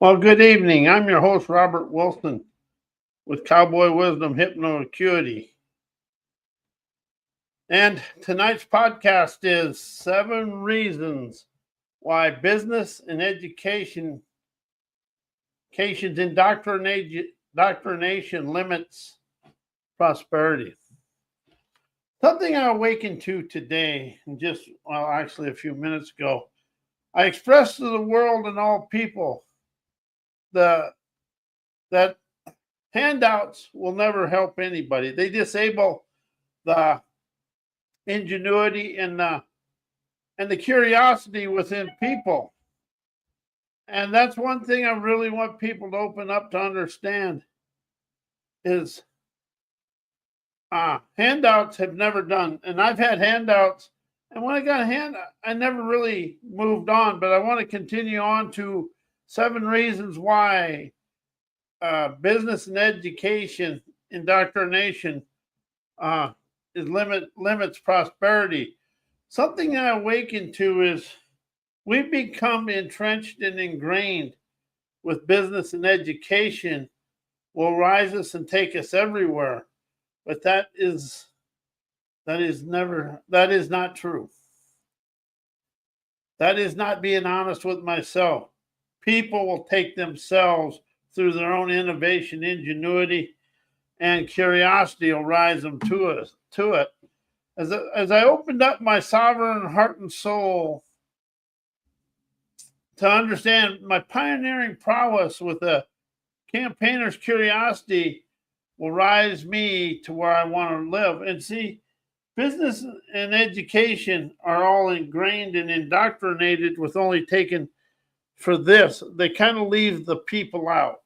Well, good evening. I'm your host, Robert Wilson, with Cowboy Wisdom Hypno Acuity. And tonight's podcast is 7 reasons why business and education's indoctrination limits prosperity. Something I awakened to today, actually a few minutes ago, I expressed to the world and all people that handouts will never help anybody. They disable the ingenuity and the curiosity within people. And that's one thing I really want people to open up to understand is handouts have never done. And I've had handouts, and when I got a handout, I never really moved on. But I want to continue on to 7 reasons why business and education indoctrination limits prosperity. Something I awakened to is we've become entrenched and ingrained with business and education will rise us and take us everywhere. But that is not true. That is not being honest with myself. People will take themselves through their own innovation, ingenuity, and curiosity will rise them to it. As I opened up my sovereign heart and soul to understand my pioneering prowess with a campaigner's curiosity will rise me to where I want to live. And see, business and education are all ingrained and indoctrinated with only taken for this. They kind of leave the people out.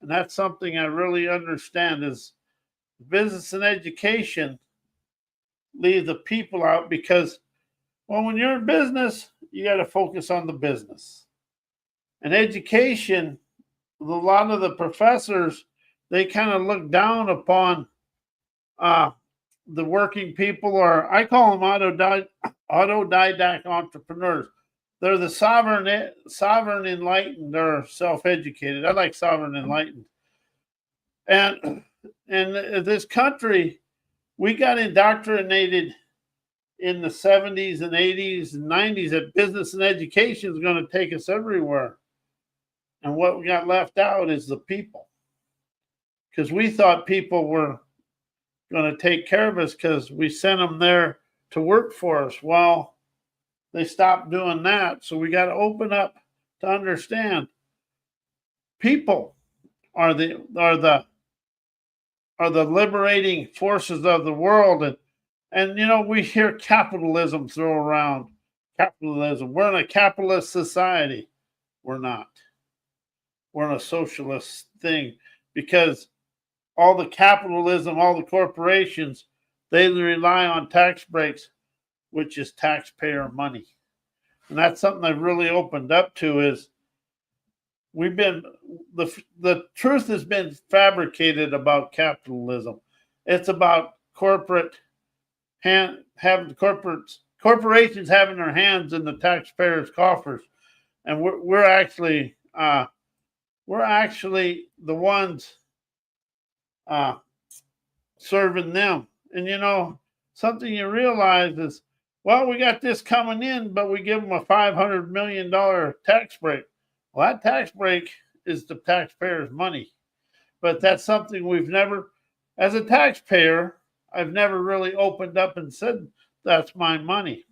And that's something I really understand is business and education leave the people out because, well, when you're in business, you got to focus on the business. And education, a lot of the professors, they kind of look down upon the working people, or I call them autodidact entrepreneurs. They're the sovereign enlightened or self-educated. I like sovereign enlightened. And in this country, we got indoctrinated in the 70s and 80s and 90s that business and education is going to take us everywhere. And what we got left out is the people. Because we thought people were going to take care of us because we sent them there to work for us. Well, they stopped doing that. So we got to open up to understand people are the liberating forces of the world. And you know, we hear capitalism thrown around. Capitalism. We're in a capitalist society. We're not. We're in a socialist thing because all the capitalism, all the corporations, they rely on tax breaks, which is taxpayer money. And that's something I've really opened up to is the truth has been fabricated about capitalism. It's about corporations having their hands in the taxpayers' coffers, and we're actually the ones serving them. And you know, something you realize is, well, we got this coming in, but we give them a $500 million tax break. Well, that tax break is the taxpayers' money. But that's something we've never, as a taxpayer, I've never really opened up and said, that's my money.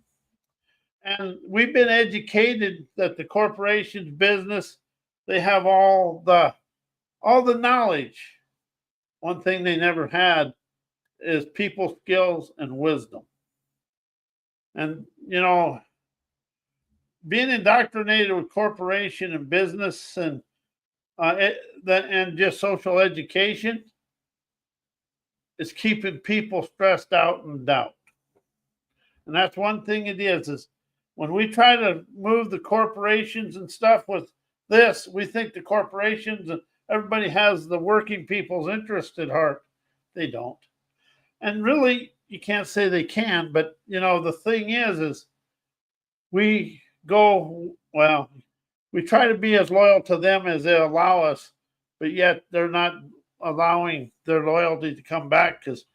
And we've been educated that the corporations, business, they have all the knowledge. One thing they never had is people skills and wisdom. And, you know, being indoctrinated with corporation and business and just social education is keeping people stressed out and doubt. And that's one thing it is when we try to move the corporations and stuff with this, we think the corporations and everybody has the working people's interest at heart. They don't. And really, you can't say they can, but, you know, the thing is we go, well, we try to be as loyal to them as they allow us, but yet they're not allowing their loyalty to come back because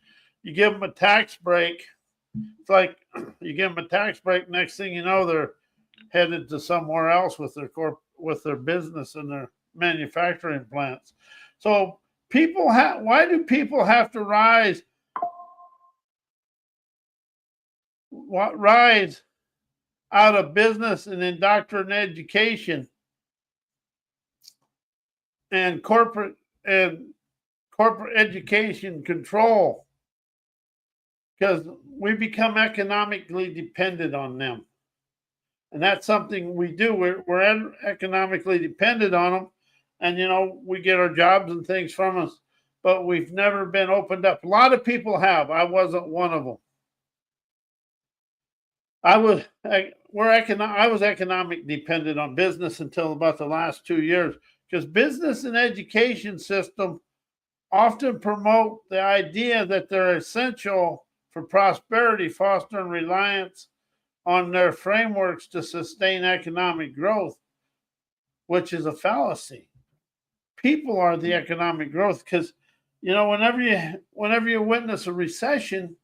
you give them a tax break. It's like you give them a tax break. Next thing you know, they're headed to somewhere else with their business and their manufacturing plants. So why do people have to rise out of business and indoctrination education and corporate education control? Because we become economically dependent on them. And that's something we do. We're economically dependent on them. And, we get our jobs and things from us. But we've never been opened up. A lot of people have. I wasn't one of them. I was economic dependent on business until about the last 2 years. Because business and education system often promote the idea that they're essential for prosperity, fostering reliance on their frameworks to sustain economic growth, which is a fallacy. People are the economic growth because, whenever you witness a recession,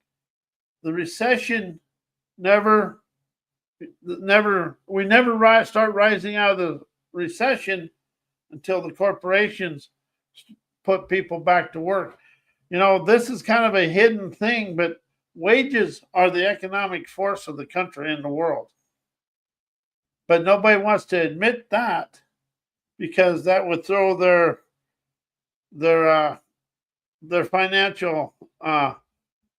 the recession we never start rising out of the recession until the corporations put people back to work. This is kind of a hidden thing, but wages are the economic force of the country and the world. But nobody wants to admit that because that would throw their financial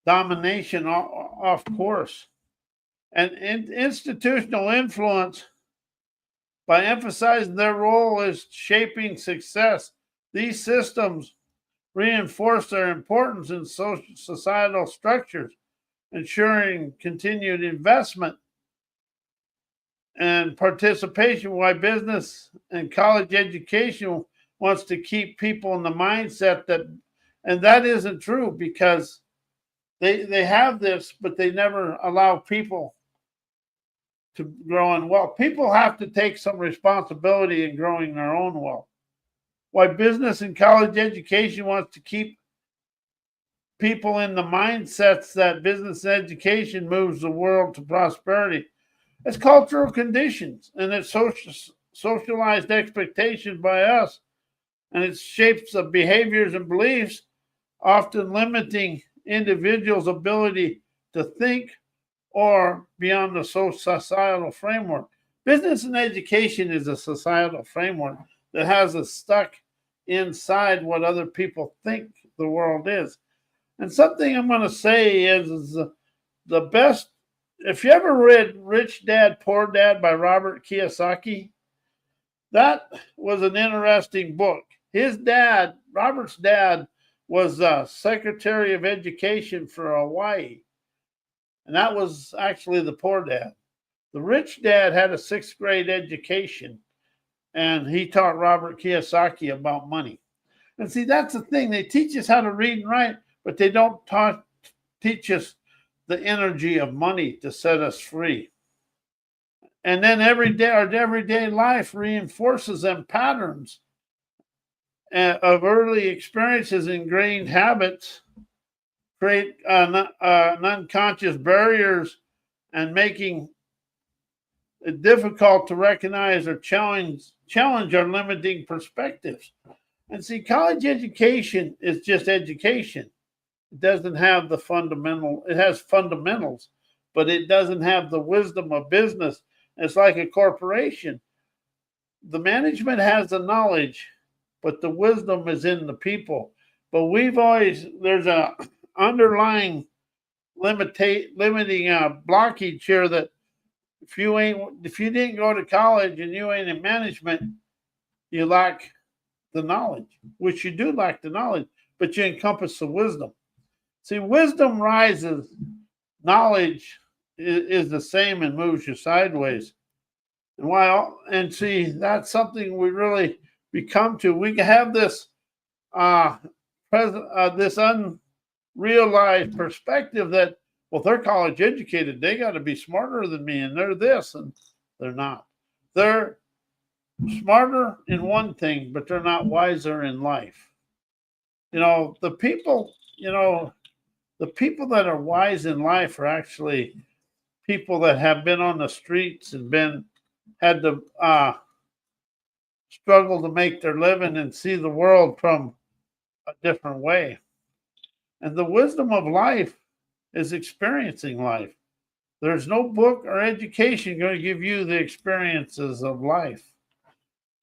domination off course. And institutional influence, by emphasizing their role as shaping success, these systems reinforce their importance in societal structures, ensuring continued investment and participation. Why business and college education wants to keep people in the mindset and that isn't true because they have this, but they never allow people to grow in wealth. People have to take some responsibility in growing their own wealth. Why business and college education wants to keep people in the mindsets that business education moves the world to prosperity. It's cultural conditions and it's socialized expectations by us, and it shapes the behaviors and beliefs, often limiting individuals' ability to think or beyond the societal framework. Business and education is a societal framework that has us stuck inside what other people think the world is. And something I'm going to say is the best, if you ever read Rich Dad, Poor Dad by Robert Kiyosaki, that was an interesting book. His dad, Robert's dad, was Secretary of Education for Hawaii. And that was actually the poor dad. The rich dad had a 6th grade education, and he taught Robert Kiyosaki about money. And see, that's the thing. They teach us how to read and write, but they don't teach us the energy of money to set us free. And then our everyday life reinforces them patterns of early experiences, ingrained habits, create unconscious barriers, and making it difficult to recognize or challenge our limiting perspectives. And see, college education is just education. It doesn't have the fundamental. It has fundamentals, but it doesn't have the wisdom of business. It's like a corporation. The management has the knowledge, but the wisdom is in the people. But there's a underlying limiting blockage here that if you didn't go to college and you ain't in management, you lack the knowledge, which you do lack the knowledge, but you encompass the wisdom. See, wisdom rises, knowledge is the same and moves you sideways. And see, that's something we really become to. We can have this this unrealized perspective that, well, they're college educated, they got to be smarter than me, and they're this, and they're not. They're smarter in one thing, but they're not wiser in life. The people, the people that are wise in life are actually people that have been on the streets and had to struggle to make their living and see the world from a different way. And the wisdom of life is experiencing life. There's no book or education going to give you the experiences of life.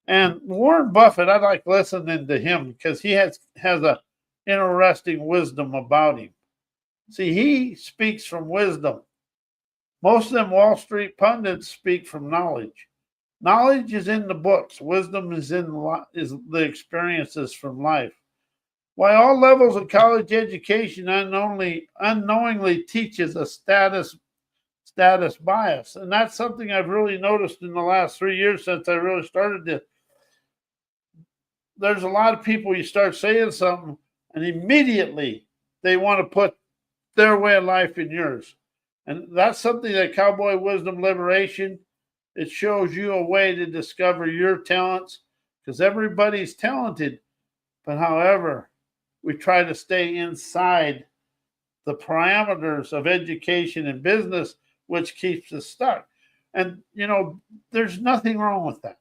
And Warren Buffett, I like listening to him because he has a interesting wisdom about him. See, he speaks from wisdom. Most of them Wall Street pundits speak from knowledge. Knowledge is in the books. Wisdom is the experiences from life. While all levels of college education unknowingly teaches a status bias, and that's something I've really noticed in the last 3 years since I really started to. There's a lot of people, you start saying something, and immediately they want to put their way of life in yours. And that's something that Cowboy Wisdom Liberation, it shows you a way to discover your talents, because everybody's talented. But however, we try to stay inside the parameters of education and business, which keeps us stuck. And, there's nothing wrong with that.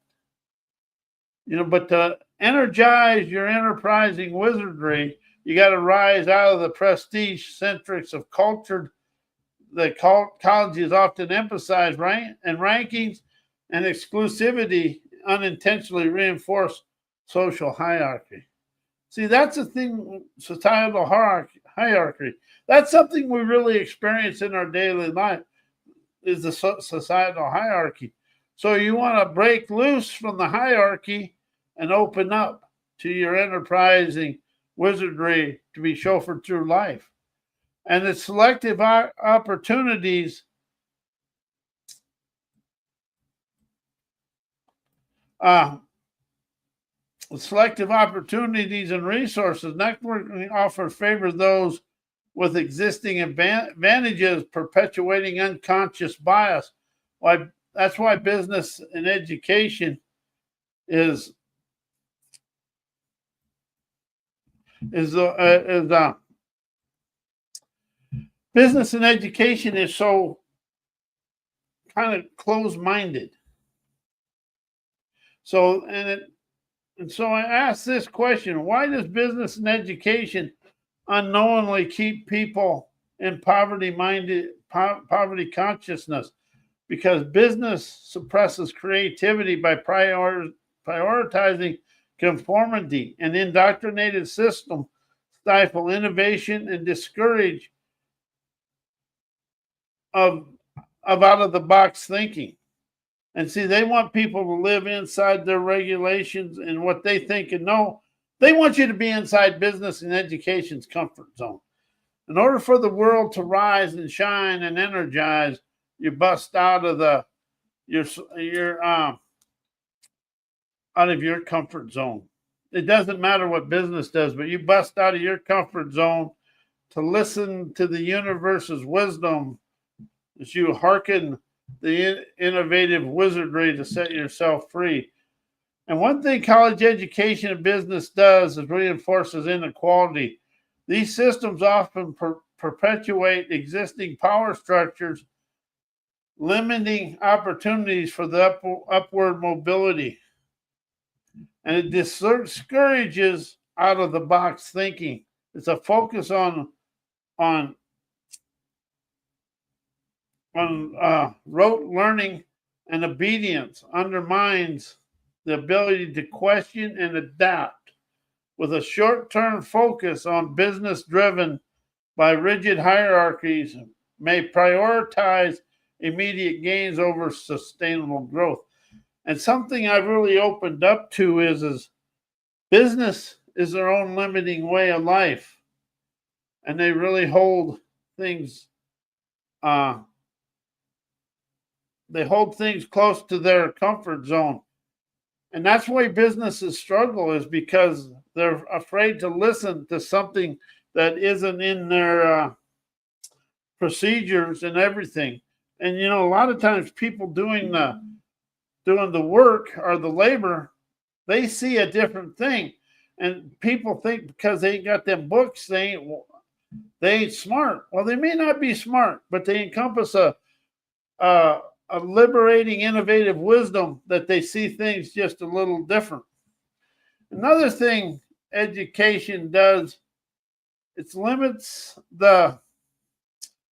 But to energize your enterprising wizardry, you got to rise out of the prestige centrics of culture that colleges often emphasize, and rankings and exclusivity unintentionally reinforce social hierarchy. See, that's a thing, societal hierarchy. That's something we really experience in our daily life, is the societal hierarchy. So you want to break loose from the hierarchy and open up to your enterprising wizardry to be chauffeured through life. And the selective opportunities and resources. Networking offers favor those with existing advantages, perpetuating unconscious bias. That's why business and education is business and education is so kind of closed-minded. So I ask this question: why does business and education unknowingly keep people in poverty consciousness? Because business suppresses creativity by prioritizing conformity, and indoctrinated system stifle innovation and discourage of out of the box thinking. And see, they want people to live inside their regulations and what they think and know. They want you to be inside business and education's comfort zone. In order for the world to rise and shine and energize, you bust out of your comfort zone. It doesn't matter what business does, but you bust out of your comfort zone to listen to the universe's wisdom as you hearken the innovative wizardry to set yourself free. And one thing college education and business does is reinforces inequality. These systems often perpetuate existing power structures, limiting opportunities for the upward mobility. And it discourages out of the box thinking. It's a focus on rote learning and obedience undermines the ability to question and adapt. With a short-term focus on business driven by rigid hierarchies, may prioritize immediate gains over sustainable growth. And something I've really opened up to is business is their own limiting way of life, and they really hold things. They hold things close to their comfort zone, and that's why businesses struggle, is because they're afraid to listen to something that isn't in their procedures and everything. And a lot of times people doing doing the work or the labor, they see a different thing. And people think because they ain't got them books, they ain't smart. Well, they may not be smart, but they encompass a, a liberating, innovative wisdom that they see things just a little different. Another thing education does, it limits the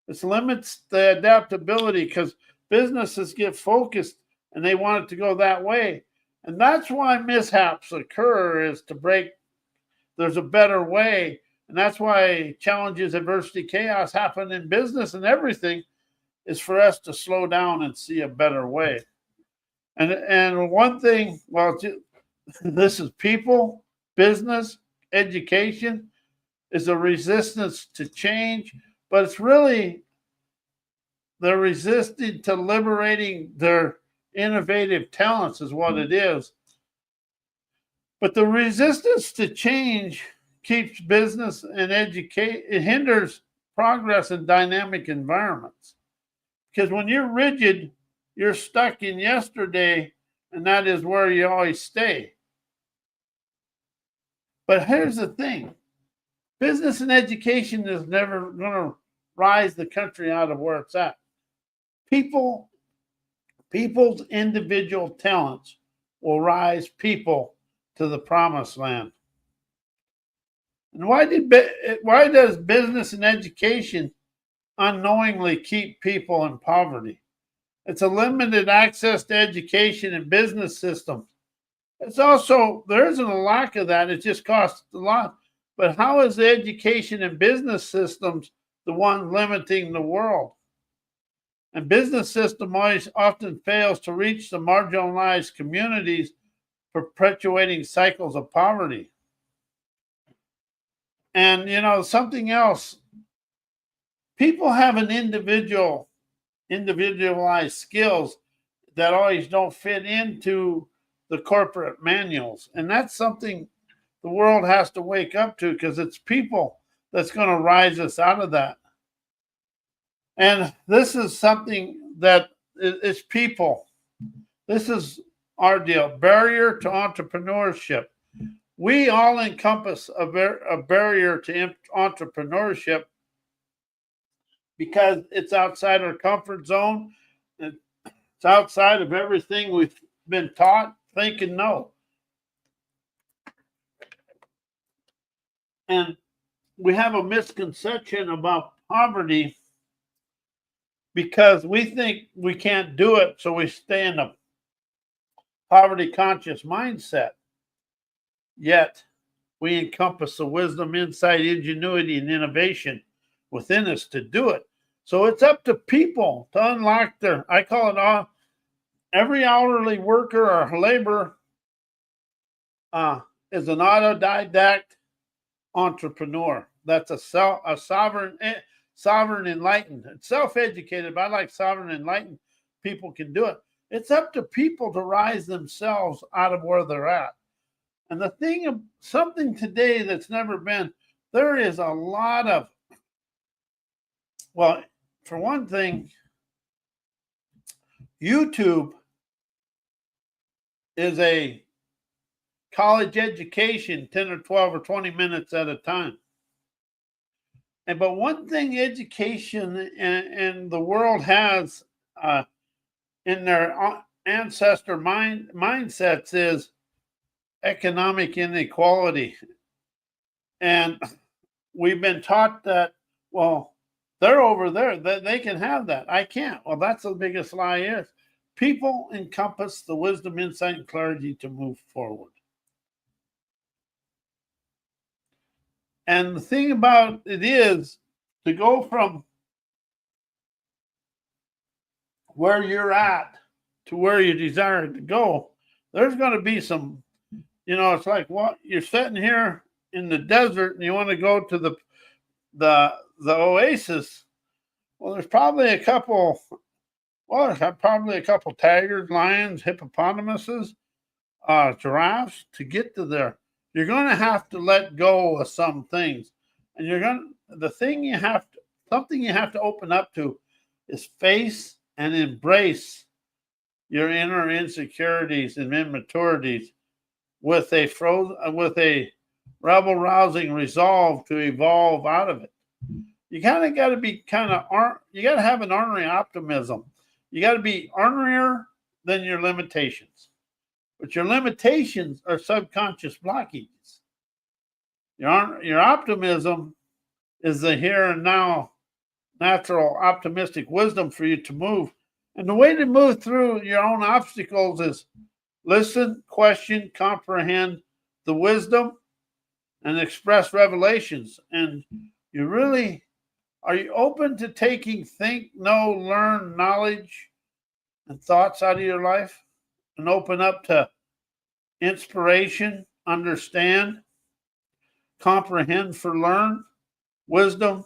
adaptability, because businesses get focused and they want it to go that way. And that's why mishaps occur, is to break, there's a better way. And that's why challenges, adversity, chaos happen in business and everything, is for us to slow down and see a better way. And one thing, well, this is people, business, education, is a resistance to change, but it's really they're resisting to liberating their innovative talents is what it is. But the resistance to change keeps business and educate, it hinders progress in dynamic environments. Because when you're rigid, you're stuck in yesterday, and that is where you always stay. But here's the thing. Business and education is never going to rise the country out of where it's at. People's individual talents will rise people to the promised land. And why does business and education unknowingly keep people in poverty? It's a limited access to education and business systems. It's also, there isn't a lack of that, it just costs a lot. But how is the education and business systems the one limiting the world? And business system always often fails to reach the marginalized communities, perpetuating cycles of poverty. And something else, people have an individualized skills that always don't fit into the corporate manuals. And that's something the world has to wake up to, because it's people that's going to rise us out of that. And this is something that is people. This is our deal. Barrier to entrepreneurship. We all encompass a barrier to entrepreneurship because it's outside our comfort zone. It's outside of everything we've been taught, think, and know. And we have a misconception about poverty because we think we can't do it, so we stay in a poverty conscious mindset. Yet we encompass the wisdom, insight, ingenuity, and innovation within us to do it. So it's up to people to unlock their, I call it every hourly worker or laborer is an autodidact entrepreneur. That's a sovereign enlightened, self-educated, but I like sovereign enlightened people can do it. It's up to people to rise themselves out of where they're at. And the thing of something today that's never been, there is a lot of, well, for one thing, YouTube is a college education, 10 or 12 or 20 minutes at a time. But one thing education and the world has in their ancestor mindsets is economic inequality. And we've been taught that, well, they're over there, that they can have that. I can't. Well, that's the biggest lie is. People encompass the wisdom, insight, and clarity to move forward. And the thing about it is to go from where you're at to where you desire to go, there's going to be some, it's like what you're sitting here in the desert and you want to go to the oasis. Well, there's probably a couple tigers, lions, hippopotamuses, giraffes to get to there. You're going to have to let go of some things, and something you have to open up to is face and embrace your inner insecurities and immaturities with a rebel rousing resolve to evolve out of it. You kind of got to be you got to have an ornery optimism. You got to be ornerier than your limitations. But your limitations are subconscious blockages. Your optimism is the here and now natural optimistic wisdom for you to move. And the way to move through your own obstacles is listen, question, comprehend the wisdom, and express revelations. And are you open to taking think, know, learn, knowledge, and thoughts out of your life and open up to inspiration, understand, comprehend for learn, wisdom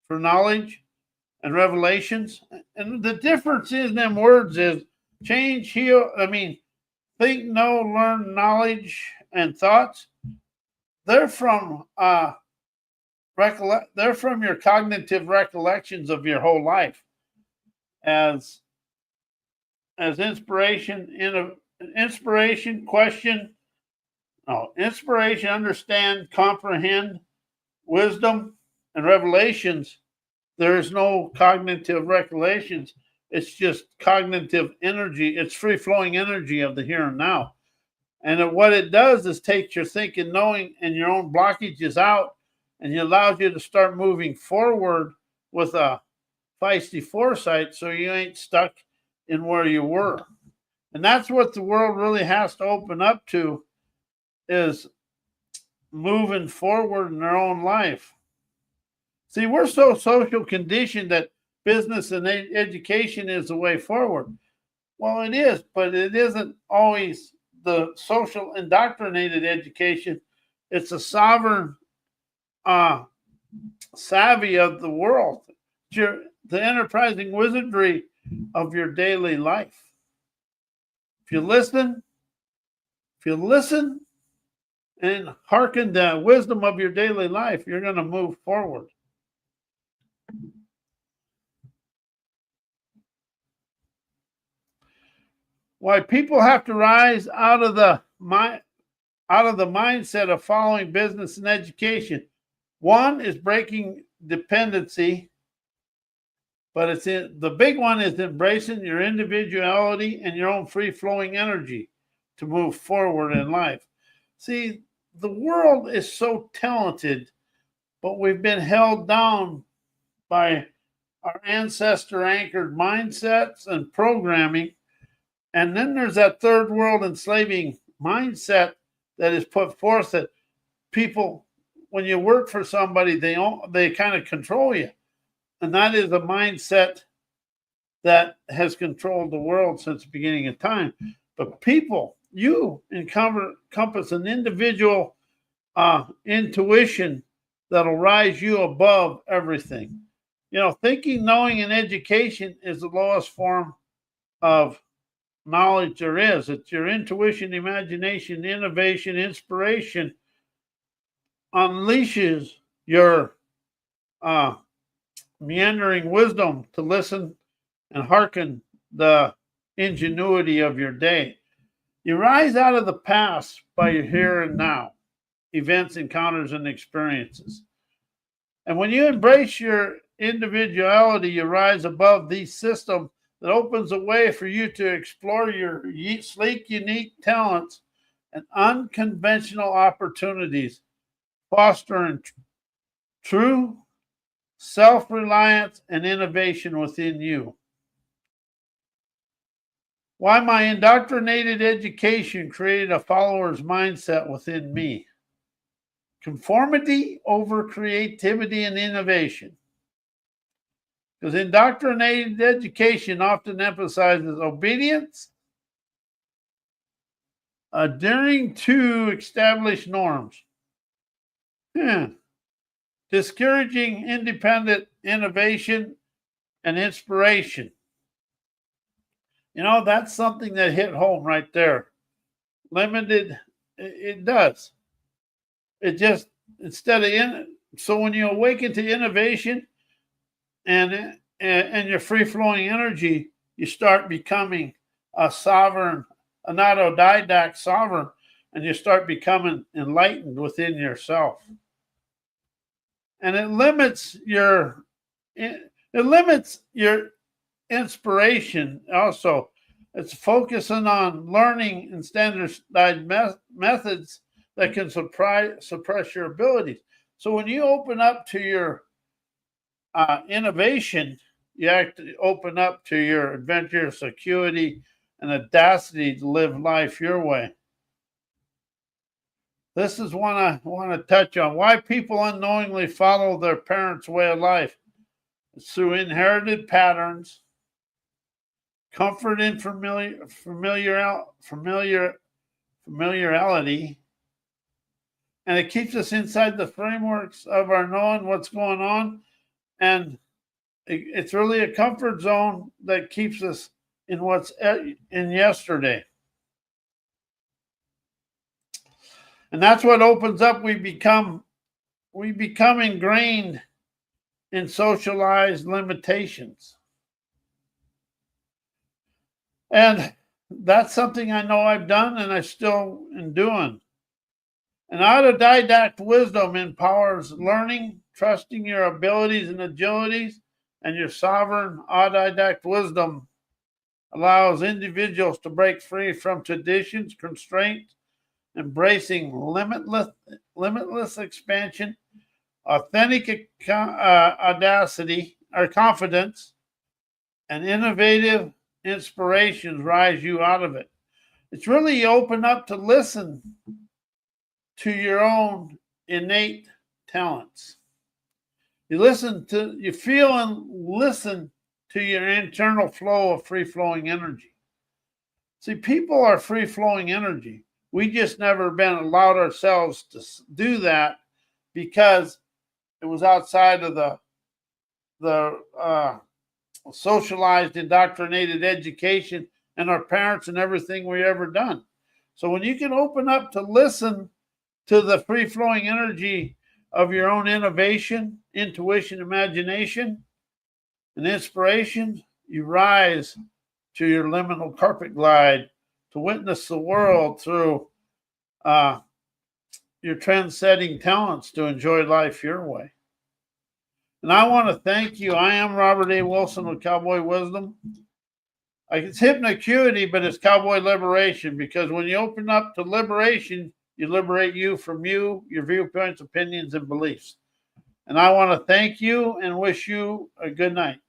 for knowledge, and revelations? And the difference in them words is change, heal, think, know, learn, knowledge, and thoughts. They're from they're from your cognitive recollections of your whole life as inspiration, inspiration, understand, comprehend, wisdom, and revelations. There is no cognitive recollections. It's just cognitive energy. It's free-flowing energy of the here and now. And what it does is take your thinking, knowing, and your own blockages out, and it allows you to start moving forward with a feisty foresight so you ain't stuck in where you were. And that's what the world really has to open up to, is moving forward in their own life. See, we're so social conditioned that business and education is the way forward. Well, it is, but it isn't always the social indoctrinated education. It's a sovereign savvy of the world, the enterprising wizardry of your daily life. If you listen and hearken the wisdom of your daily life, you're going to move forward. Why people have to rise out of the mindset of following business and education. One is breaking dependency, but the big one is embracing your individuality and your own free-flowing energy to move forward in life. See, the world is so talented, but we've been held down by our ancestor-anchored mindsets and programming. And then there's that third world enslaving mindset that is put forth that people, when you work for somebody, they kind of control you. And that is a mindset that has controlled the world since the beginning of time. But people, you encompass an individual intuition that'll rise you above everything. Thinking, knowing, and education is the lowest form of knowledge there is. It's your intuition, imagination, innovation, inspiration unleashes your meandering wisdom to listen and hearken the ingenuity of your day. You rise out of the past by your here and now, events, encounters, and experiences. And when you embrace your individuality, you rise above these systems that opens a way for you to explore your sleek, unique talents and unconventional opportunities, fostering true self-reliance and innovation within you. Why my indoctrinated education created a follower's mindset within me. Conformity over creativity and innovation. Because indoctrinated education often emphasizes obedience, adhering to established norms, discouraging independent innovation and inspiration. That's something that hit home right there. Limited, it does. It just, so when you awaken to innovation and your free-flowing energy, you start becoming a sovereign, an autodidact sovereign, and you start becoming enlightened within yourself. And it limits your inspiration also. It's focusing on learning and standardized methods that can suppress your abilities. So when you open up to your innovation, you have to open up to your adventurous acuity and audacity to live life your way. This is one I want to touch on. Why people unknowingly follow their parents' way of life. It's through inherited patterns, comfort in familiarity, and it keeps us inside the frameworks of our knowing what's going on. And it's really a comfort zone that keeps us in what's in yesterday. And that's what opens up. We become ingrained in socialized limitations. And that's something I know I've done and I still am doing. An autodidact wisdom empowers learning, trusting your abilities and agilities, and your sovereign autodidact wisdom allows individuals to break free from traditions, constraints, embracing limitless expansion, authentic audacity or confidence, and innovative inspirations rise you out of it. It's really you open up to listen to your own innate talents. You feel and listen to your internal flow of free-flowing energy. See, people are free-flowing energy. We just never been allowed ourselves to do that because it was outside of the socialized, indoctrinated education and our parents and everything we ever done. So when you can open up to listen to the free-flowing energy of your own innovation, intuition, imagination, and inspiration, you rise to your liminal carpet glide to witness the world through your trend-setting talents to enjoy life your way. And I want to thank you. I am Robert A. Wilson with Cowboy Wisdom. It's hypnoacuity, but it's cowboy liberation, because when you open up to liberation, you liberate you from you, your viewpoints, opinions, and beliefs. And I want to thank you and wish you a good night.